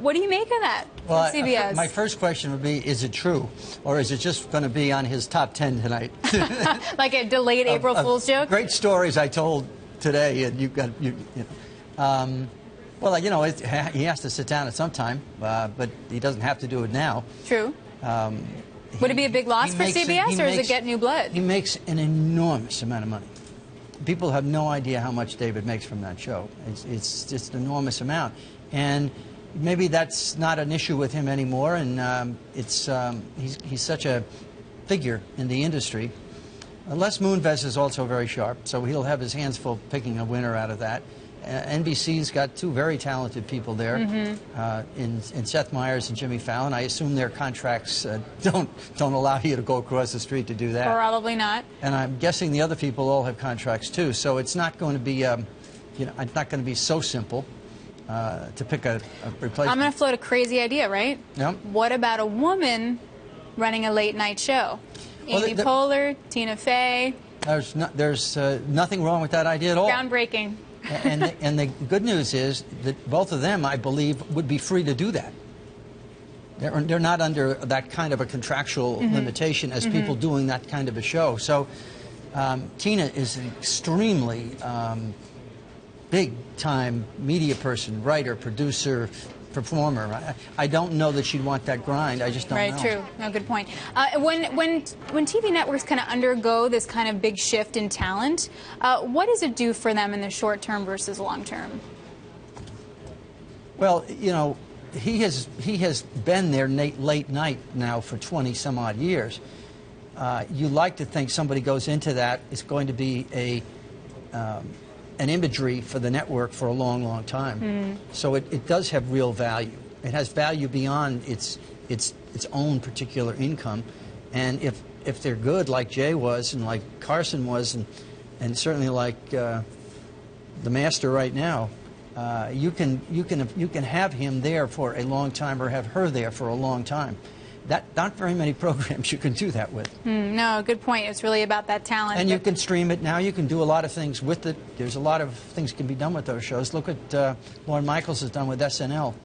What do you make of that Well, from CBS? my first question would be, is it true? Or is it just going to be on his top 10 tonight? Like a delayed April Fool's joke? Great stories I told today, and you've got, well, you know, he has to sit down at some time, but he doesn't have to do it now. True. Would it be a big loss for CBS, or does it get new blood? He makes an enormous amount of money. People have no idea how much David makes from that show. It's just an enormous amount. And maybe that's not an issue with him anymore, and he's such a figure in the industry. Les Moonves is also very sharp, so he'll have his hands full picking a winner out of that. NBC's got two very talented people there, in Seth Meyers and Jimmy Fallon. I assume their contracts don't allow you to go across the street to do that. Probably not. And I'm guessing the other people all have contracts too, so it's not going to be, you know, it's not going to be so simple to pick a replacement. I'm going to float a crazy idea, right? Yep. What about a woman running a late night show? Well, Amy Poehler, Tina Fey. There's nothing wrong with that idea at all. Groundbreaking. And the good news is that both of them, I believe, would be free to do that. They're not under that kind of a contractual limitation as people doing that kind of a show. So Tina is an extremely big-time media person, writer, producer, performer. I don't know that she'd want that grind. I just don't know. Right, true. No, good point. When TV networks kind of undergo this kind of big shift in talent, what does it do for them in the short term versus long term? Well, you know, he has been there late night now for 20 some odd years. You like to think somebody goes into that, it's going to be an imagery for the network for a long, long time. So it does have real value. It has value beyond its own particular income. And if they're good, like Jay was, and like Carson was, and certainly like the master right now, you can have him there for a long time, or have her there for a long time. Not very many programs you can do that with. No, good point. It's really about that talent. And you can stream it now. You can do a lot of things with it. There's a lot of things can be done with those shows. Look at Lorne Michaels has done with SNL.